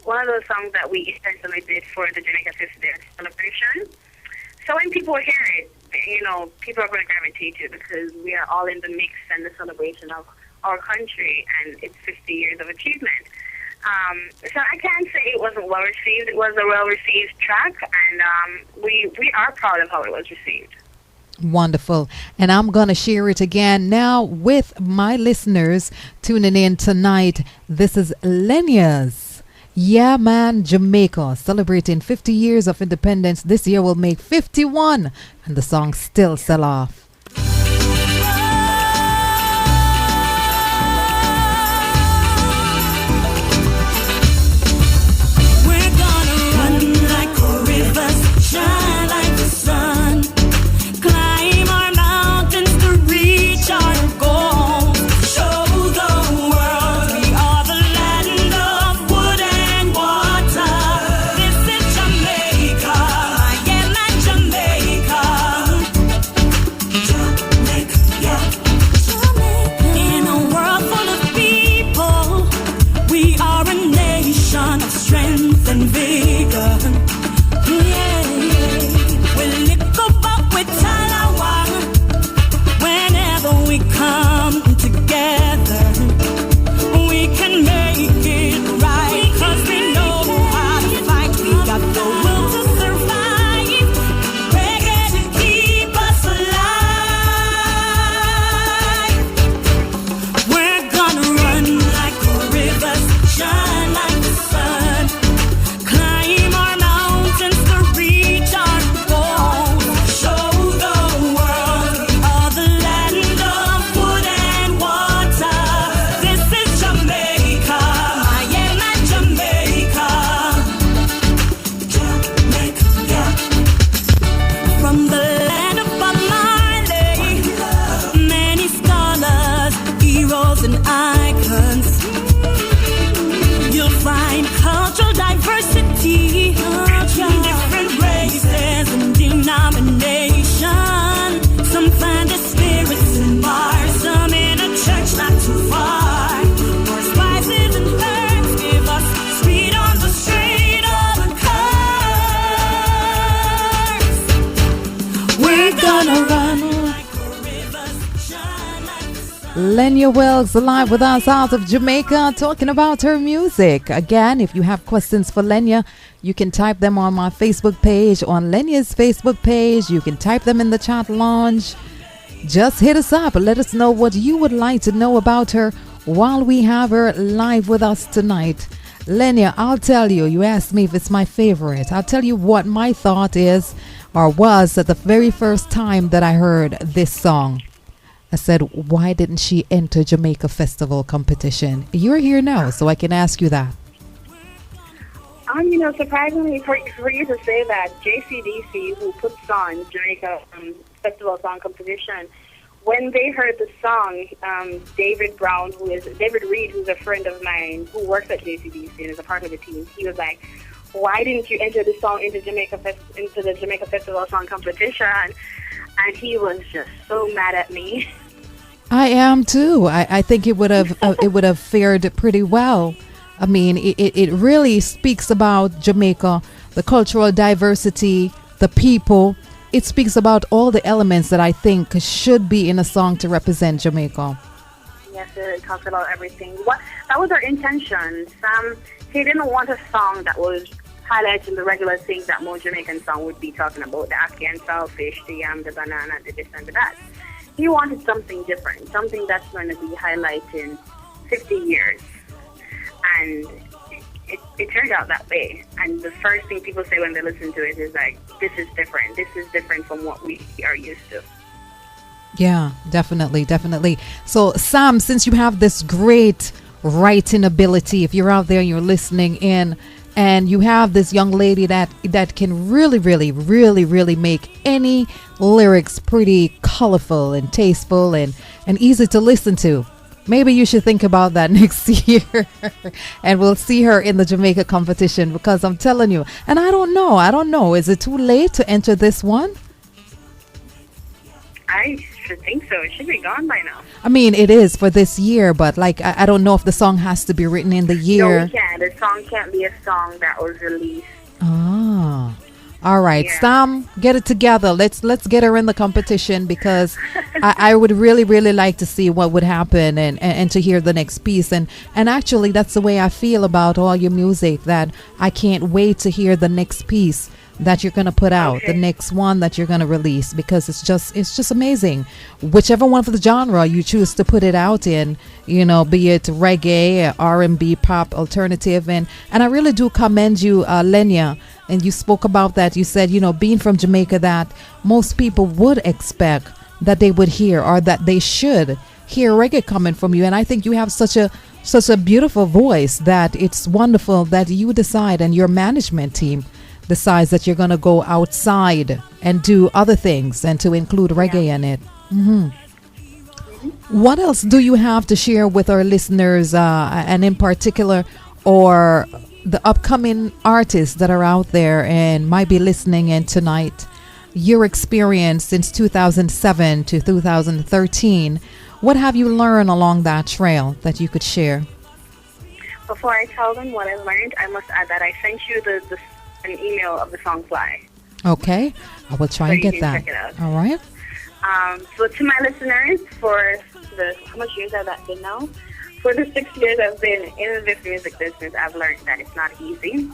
S6: one of those songs that we essentially did for the Jamaica 50th celebration. So when people hear it, people are going to gravitate to it because we are all in the mix and the celebration of our country and its 50 years of achievement. So I can't say it wasn't well received. It was a well received track, and we are proud of how it was received.
S4: Wonderful. And I'm going to share it again now with my listeners tuning in tonight. This is Lenya's Yeah Man, Jamaica, celebrating 50 years of independence. This year will make 51, and the song still sell off.
S7: We're gonna run like a river, shine like the sun. Climb our mountains to reach our goal. Show the world we are the land of wood and water. This is Jamaica, yeah, man, Jamaica. Jamaica, yeah. In a world full of people, we are a nation of strength and vigor. Yeah, we lick about with Talawa whenever we come together. We can make it right, 'cause we know how to fight. We got the will to survive. Reggae to keep us alive. We're gonna run like a river, shine like the sun. Climb our mountains to reach our goal. Show the world we are the land of wood and water. This is Jamaica, yeah, man, Jamaica. Jamaica, yeah. From the land of Bob Marley, many scholars, heroes, and icons. You'll find cultural diversity, different races and denominations. Some find their spirits in bars, some in a church not too far. More spices and herbs give us speed on the straight of the curves. We're gonna run like a river, shine like the sun.
S4: Lenya Wilks live with us out of Jamaica, talking about her music. Again, if you have questions for Lenya, you can type them on my Facebook page, on Lenya's Facebook page. You can type them in the chat lounge. Just hit us up and let us know what you would like to know about her while we have her live with us tonight. Lenya, I'll tell you, you asked me if it's my favorite. I'll tell you what my thought is or was at the very first time that I heard this song. I said, why didn't she enter Jamaica Festival competition? You're here now, so I can ask you that.
S6: Surprisingly for you to say that, JCDC, who puts on Jamaica Festival Song Competition, when they heard the song, David Reed, who's a friend of mine who works at JCDC and is a part of the team, he was like, why didn't you enter the song into the Jamaica Festival Song Competition? And he was just so mad at me.
S4: I am too. I think it would have fared pretty well. I mean, it really speaks about Jamaica, the cultural diversity, the people. It speaks about all the elements that I think should be in a song to represent Jamaica.
S6: Yes, it talks about everything. That was our intention. He didn't want a song that was highlighting the regular things that most Jamaican song would be talking about, the African saltfish, the yam, the banana, the this and the that. He wanted something different, something that's going to be highlighting 50 years. And it turned out that way. And the first thing people say when they listen to it is like, this is different. This is different from what we are used to.
S4: Yeah, definitely. So, Sam, since you have this great writing ability, if you're out there and you're listening in, and you have this young lady that can really make any lyrics pretty colorful and tasteful and easy to listen to, maybe you should think about that next year. And we'll see her in the Jamaica competition, because I'm telling you, and I don't know, is it too late to enter this one?
S6: I should think so. It should be gone by now.
S4: I mean, it is for this year, but like I don't know if the song has to be written in the year.
S6: No, we can't. The song can't be a song that was released.
S4: Ah, all right, yeah. Sam, get it together. Let's get her in the competition, because I would really like to see what would happen and to hear the next piece. And actually, that's the way I feel about all your music, that I can't wait to hear the next piece that you're going to put out, the next one that you're going to release, because it's just amazing. Whichever one for the genre you choose to put it out in, be it reggae, R&B, pop, alternative. And I really do commend you, Lenya. And you spoke about that. You said, being from Jamaica, that most people would expect that they would hear, or that they should hear reggae coming from you. And I think you have such a beautiful voice that it's wonderful that you decide, and your management team decides, that you're going to go outside and do other things and to include reggae in it. Mm-hmm. What else do you have to share with our listeners, and in particular, or the upcoming artists that are out there and might be listening in tonight? Your experience since 2007 to 2013, what have you learned along that trail that you could share?
S6: Before I tell them what I learned, I must add that I sent you an email of the song Fly.
S4: Okay, I will try and get that.
S6: Check it out.
S4: All right.
S6: So to my listeners, for how much years have that been now? For the 6 years I've been in this music business, I've learned that it's not easy.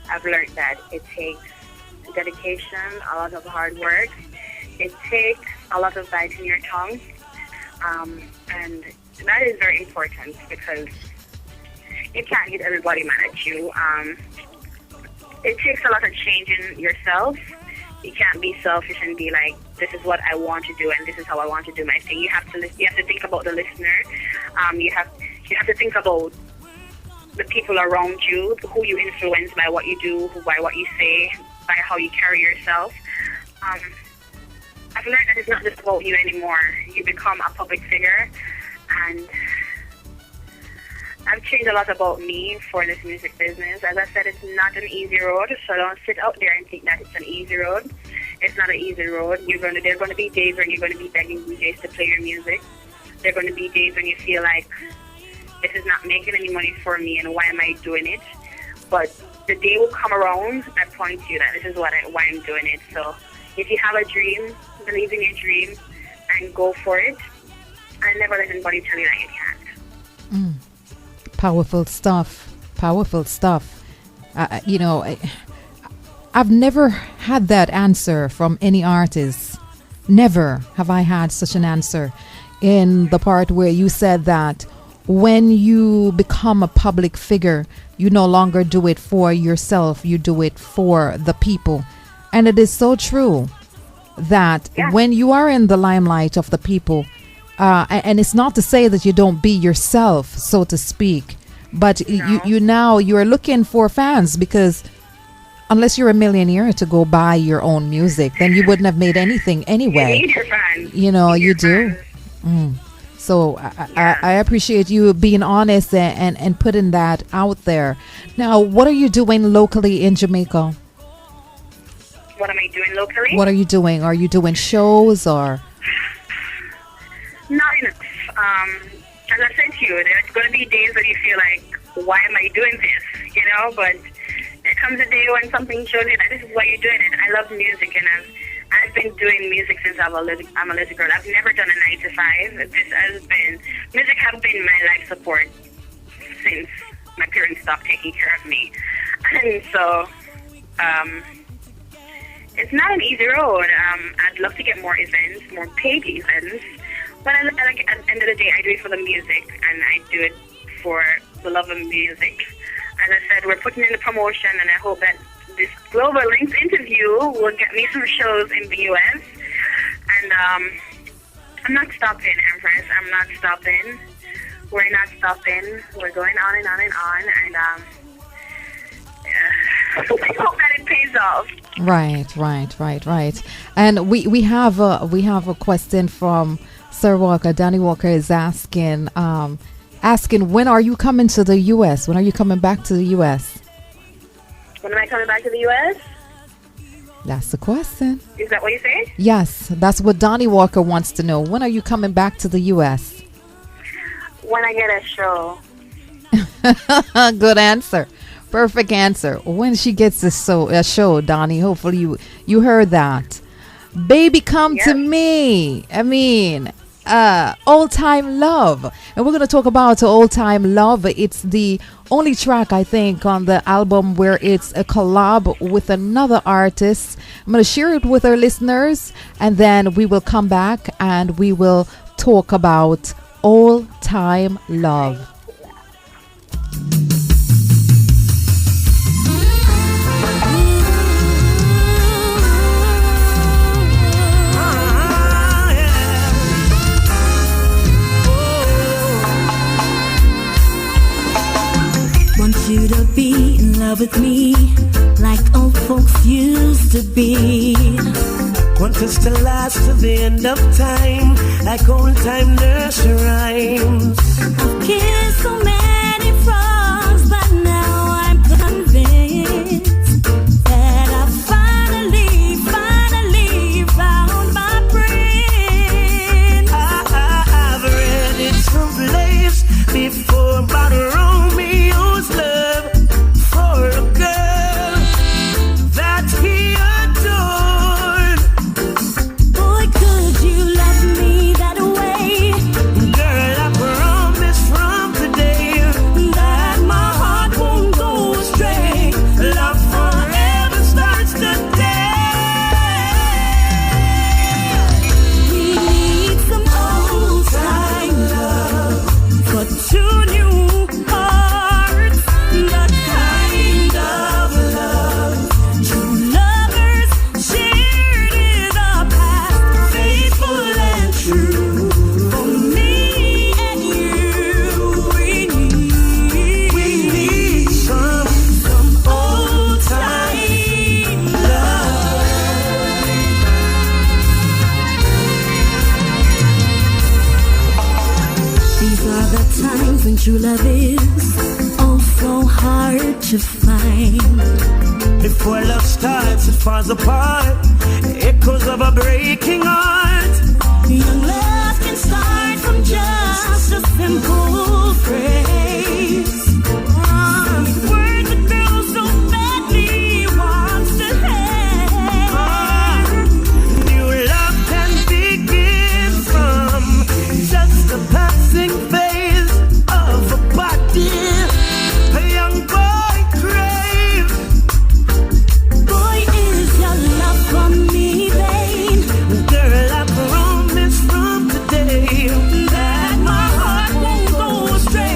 S6: I've learned that it takes dedication, a lot of hard work. It takes a lot of biting your tongue. And that is very important, because you can't get everybody mad at you. It takes a lot of change in yourself. You can't be selfish and be like, this is what I want to do and this is how I want to do my thing. You have to think about the listener. You have to think about the people around you, who you influence by what you do, by what you say, by how you carry yourself. I've learned that it's not just about you anymore. You become a public figure, and I've changed a lot about me for this music business. As I said, it's not an easy road, so don't sit out there and think that it's an easy road. It's not an easy road. There are going to be days when you're going to be begging DJs to play your music. There are going to be days when you feel like, this is not making any money for me, and why am I doing it? But the day will come around, I point to you that this is why I'm doing it. So if you have a dream, believe in your dream and go for it, and never let anybody tell you that you can't.
S4: Powerful stuff. I've never had that answer from any artist. Never have I had such an answer, in the part where you said that when you become a public figure, you no longer do it for yourself, you do it for the people. And it is so true that when you are in the limelight of the people, and it's not to say that you don't be yourself, so to speak, but you are looking for fans, because unless you're a millionaire to go buy your own music, then you wouldn't have made anything anyway.
S6: You need your fans.
S4: You do. So I appreciate you being honest and putting that out there. Now, what are you doing locally in Jamaica?
S6: What am I doing locally?
S4: What are you doing? Are you doing shows or?
S6: Not enough. As I said to you, there's going to be days when you feel like, why am I doing this? But there comes a day when something shows you that this is why you're doing it. I love music, and I've been doing music since I'm a little girl. I've never done a 9 to 5. Music has been my life support since my parents stopped taking care of me. And so, it's not an easy road. I'd love to get more events, more paid events. But at the end of the day, I do it for the music, and I do it for the love of music. As I said, we're putting in the promotion, and I hope that this Global Linkz interview will get me some shows in the U.S. And I'm not stopping, Empress. I'm not stopping. We're not stopping. We're going on and on and on. And I hope that it pays off.
S4: Right. And we have a question from Sir Walker. Danny Walker is asking, when are you coming to the U.S.? When are you coming back to the U.S.?
S6: When am I coming back to the U.S.?
S4: That's the question.
S6: Is that what you say?
S4: Yes, that's what Donnie Walker wants to know. When are you coming back to the U.S.?
S6: When I get a show.
S4: Good answer. Perfect answer. When she gets a show, Donnie. Hopefully you heard that. Baby, come to me. I mean, Old Time Love. And we're going to talk about Old Time Love. It's the only track, I think, on the album where it's a collab with another artist. I'm going to share it with our listeners, and then we will come back and we will talk about Old Time Love.
S7: Want you to be in love with me like old folks used to be.
S3: Want us to last to the end of time like old time nursery rhymes.
S7: I've kissed so many frogs, but now I'm convinced that I finally found my prince.
S3: I've read it someplace before about Romeo's love for a girl that he adored.
S7: Boy, could you love me that way?
S3: Girl, I promise from today
S7: That my heart won't go astray.
S3: love forever starts today.
S7: We need some old time love for two new hearts. The kind of love true lovers shared in the past, faithful and true. For me and you, we need
S3: Some
S7: old time love. These are the times when true love is oh so hard to find.
S3: before love starts, it falls apart. Echoes of a breaking heart.
S7: Young love can start from just a simple phrase. Word that girl so badly wants to have.
S3: New love can begin from just a passing phase of a body. A young boy craves.
S7: Boy, is your love for me vain?
S3: Girl, I promise from today
S7: That my heart won't go astray.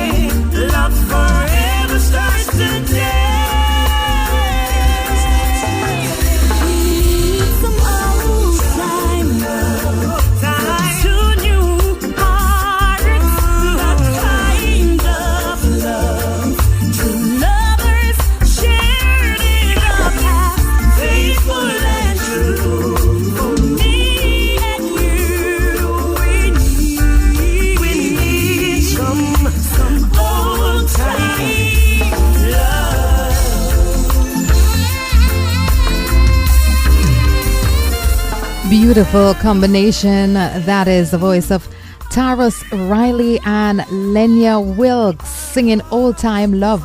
S4: Beautiful combination. That is the voice of Taurus Riley and Lenya Wilks singing Old Time Love.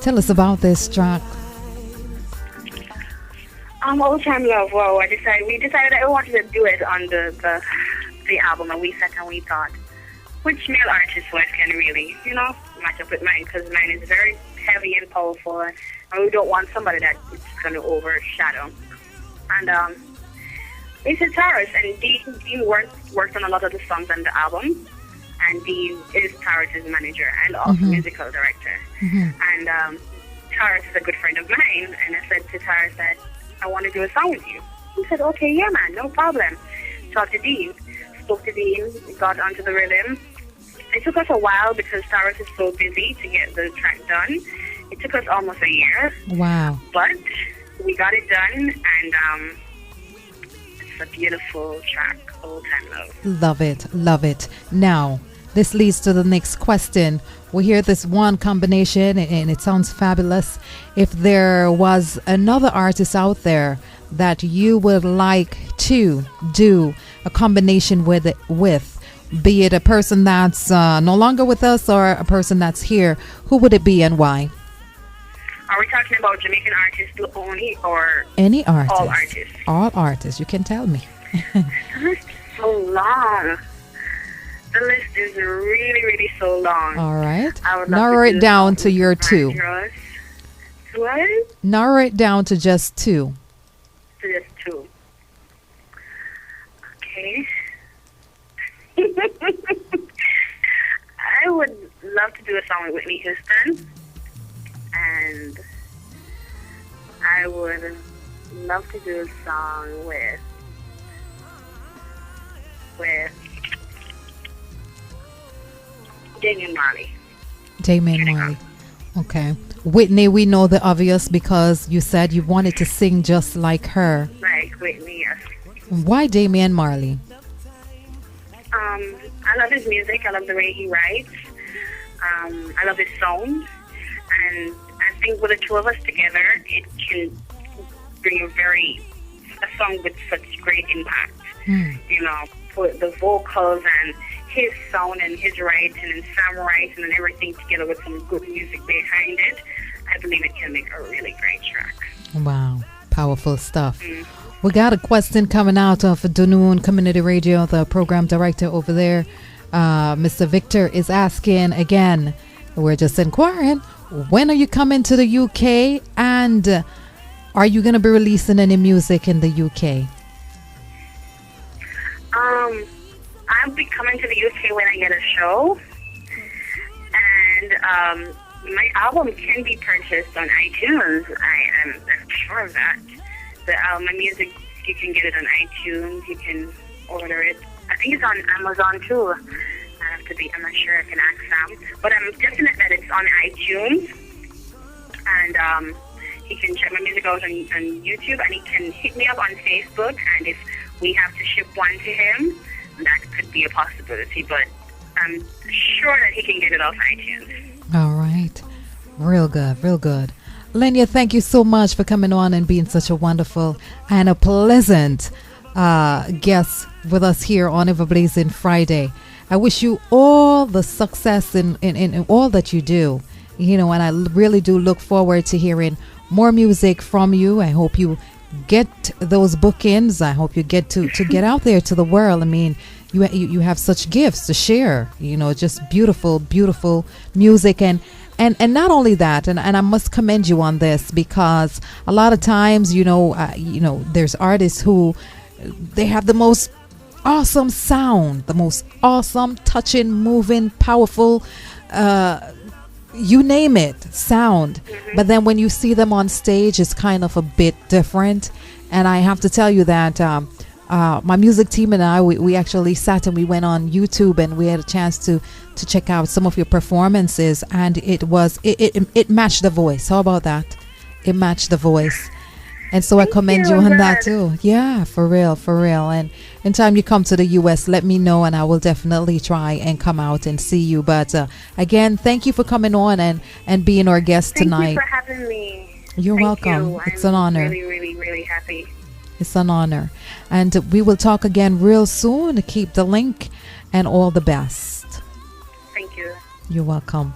S4: Tell us about this track.
S6: Old Time Love. Well, we decided that we wanted to do it on the album, and we sat and we thought, which male artist voice can really, match up with mine? Because mine is very heavy and powerful, and we don't want somebody that is going to overshadow. And it's a Taurus, and Dean worked on a lot of the songs on the album, and Dean is Taurus's manager and also musical director. And Taurus is a good friend of mine, and I said to Taurus that I want to do a song with you. He said, okay, yeah, man, no problem. Talked to Dean, spoke to Dean, got onto the rhythm. It took us a while because Taurus is so busy to get the track done. It took us almost a year.
S4: Wow.
S6: But we got it done, and it's a beautiful track, Old Time Love.
S4: Love it, love it. Now, this leads to the next question. We hear this one combination and it sounds fabulous. If there was another artist out there that you would like to do a combination with, be it a person that's no longer with us or a person that's here, who would it be and why?
S6: Are we talking about Jamaican artists only or
S4: any artist?
S6: All artists?
S4: All artists, you can tell me.
S6: The list is so long. The list is really, really so long.
S4: All right. Narrow it down to your two.
S6: What?
S4: Narrow it down to just two.
S6: To just two. Okay. I would love to do a song with Whitney Houston. And I would love to do a song with Damian Marley.
S4: Damian Marley. Okay. Whitney, we know the obvious because you said you wanted to sing just like her.
S6: Like Whitney, yes.
S4: Why Damian Marley?
S6: I love his music. I love the way he writes. I love his sound. And I think with the two of us together, it can bring a song with such great impact. Put the vocals and his sound and his writing and Sam writing and everything together with some good music behind it. I believe it can make a really great track.
S4: Wow. Powerful stuff. We got a question coming out of Dunoon Community Radio. The program director over there, Mr. Victor, is asking again, we're just inquiring, when are you coming to the UK and are you going to be releasing any music in the UK?
S6: I'll be coming to the UK when I get a show. And my album can be purchased on iTunes. I'm sure of that. My music, you can get it on iTunes. You can order it. I think it's on Amazon too. I'm not sure I can ask Sam. But I'm definite that it's on iTunes. And he can check my music out on YouTube. And he can hit me up on Facebook. And if we have to ship one to him, that could be a possibility. But I'm sure that he can get it off iTunes.
S4: All right. Real good, real good. Lenya, thank you so much for coming on and being such a wonderful and a pleasant guest with us here on Everblazing Friday. I wish you all the success in all that you do. And I really do look forward to hearing more music from you. I hope you get those bookings. I hope you get to get out there to the world. I mean, you have such gifts to share, just beautiful, beautiful music. And not only that, and I must commend you on this because a lot of times, there's artists who they have the most awesome sound, the most awesome, touching, moving, powerful, you name it, sound. But then when you see them on stage, it's kind of a bit different. And I have to tell you that my music team and I, we actually sat and we went on YouTube and we had a chance to check out some of your performances, and it matched the voice. How about that? It matched the voice. And so I commend you on that too. Yeah, for real. And in time you come to the US, let me know and I will definitely try and come out and see you. But again, thank you for coming on and being our guest tonight.
S6: Thank you for having me.
S4: You're welcome. It's an honor.
S6: Really, really, really happy.
S4: It's an honor. And we will talk again real soon. Keep the link and all the best.
S6: Thank you.
S4: You're welcome.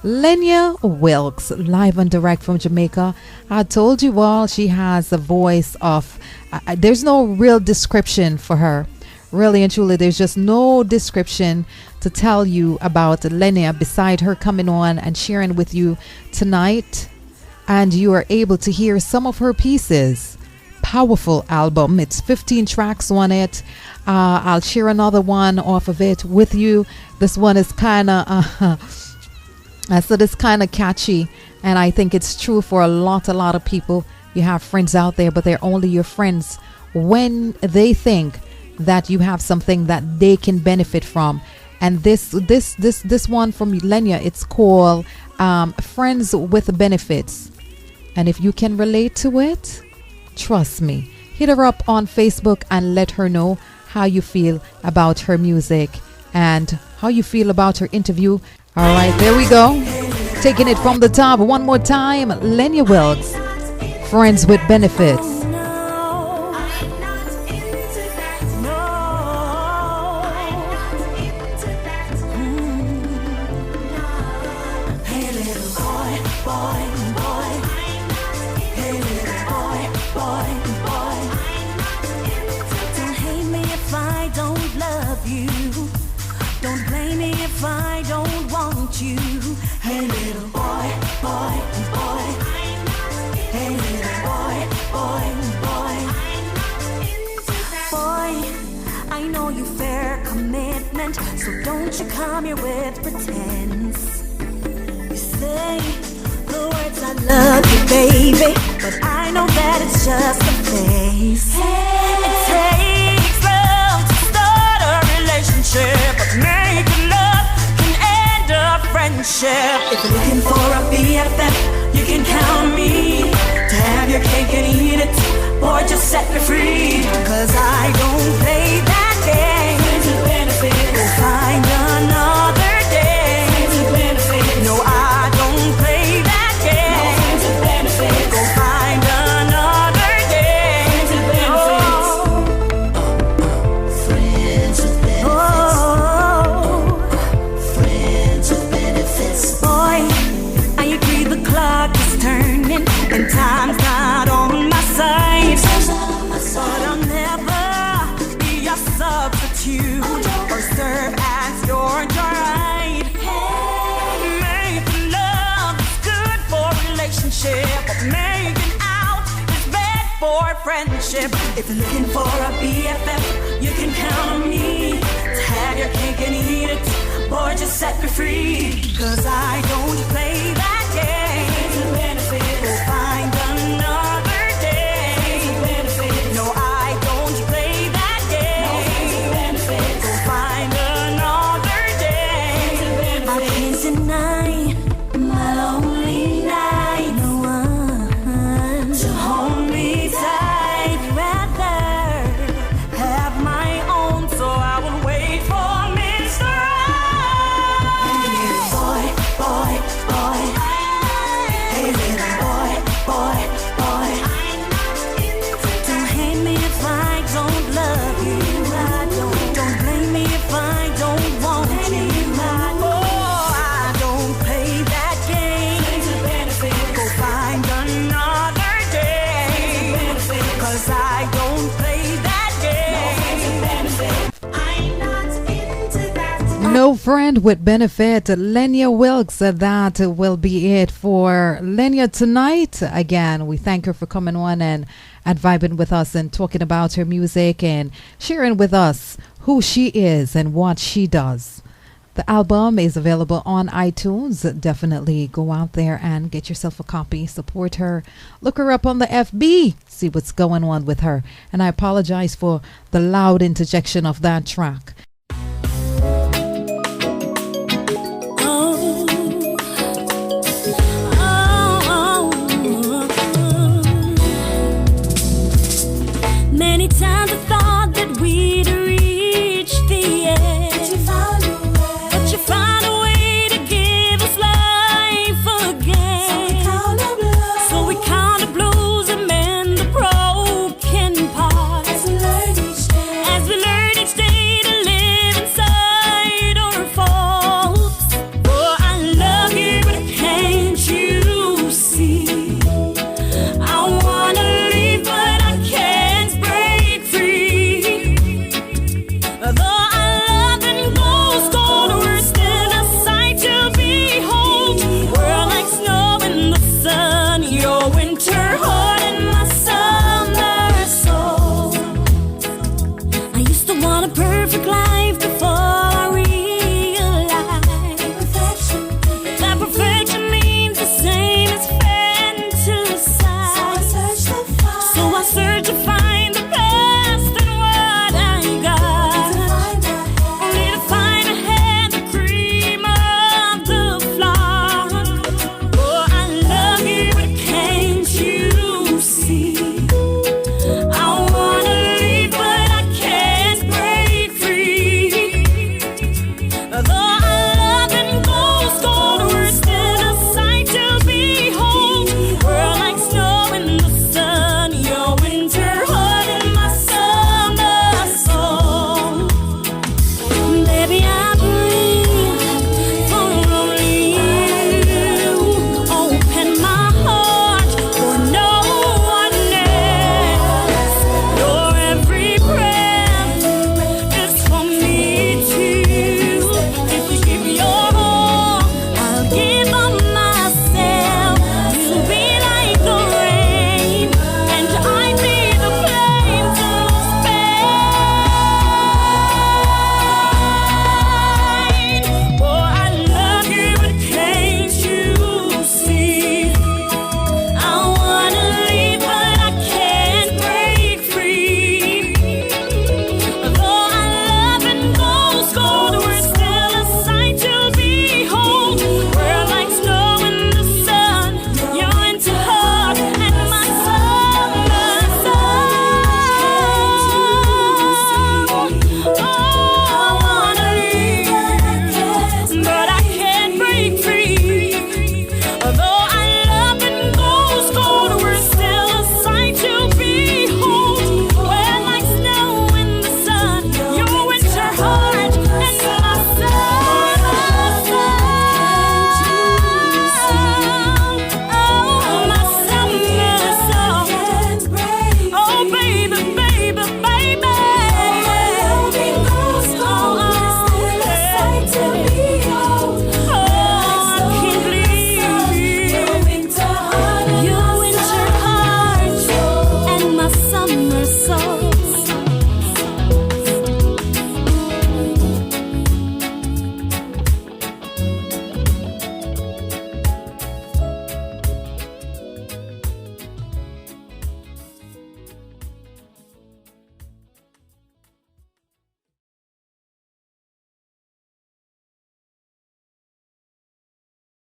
S4: Lenya Wilks, live and direct from Jamaica. I told you all she has a voice of, there's no real description for her. Really and truly, there's just no description to tell you about Lenya beside her coming on and sharing with you tonight. And you are able to hear some of her pieces. Powerful album. It's 15 tracks on it. I'll share another one off of it with you. This one is kind of... So it's kind of catchy, and I think it's true for a lot of people. You have friends out there, but they're only your friends when they think that you have something that they can benefit from. And this one from Lenya, it's called Friends with Benefits. And if you can relate to it, trust me, hit her up on Facebook and let her know how you feel about her music and how you feel about her interview. All right, there we go. Taking it from the top one more time. Lenya Wilks, Friends with Benefits.
S7: So don't you come here with pretense. You say the words I love you, baby, but I know that it's just a phase. It takes love to start a relationship, but making love can end a friendship. If you're looking for a BFF, you can count on me to have your cake and eat it, or just set me free. Cause I don't play that game. Go find another day. No, I don't play that game. Go find another day. Friends with benefits. Boy, I agree the clock is turning and time's not on my side. But I'll never be a substitute or serve as your guide. Making love is good for relationship, but making out is bad for friendship. If you're looking for a BFF, you can count on me to have your cake and eat it, boy, just set me free. Cause I don't play that game. Go find another day. No, I don't play that game. Go find another day. I can't deny my lonely night. No one to hold me tight. Rather have my own, so I will wait for Mr. Right. Boy, boy, hey little boy, boy, boy. Don't hate me if I don't love you. Don't blame me if I don't want you. I don't play that game. Go find another day. Cause I don't play that game. I'm not into that.
S4: No Friend with Benefit. Lenya Wilks, that will be it for Lenya tonight. Again, we thank her for coming on and vibing with us and talking about her music and sharing with us who she is and what she does. The album is available on iTunes. Definitely go out there and get yourself a copy. Support her. Look her up on the FB. See what's going on with her. And I apologize for the loud interjection of that track.
S7: Many times I thought that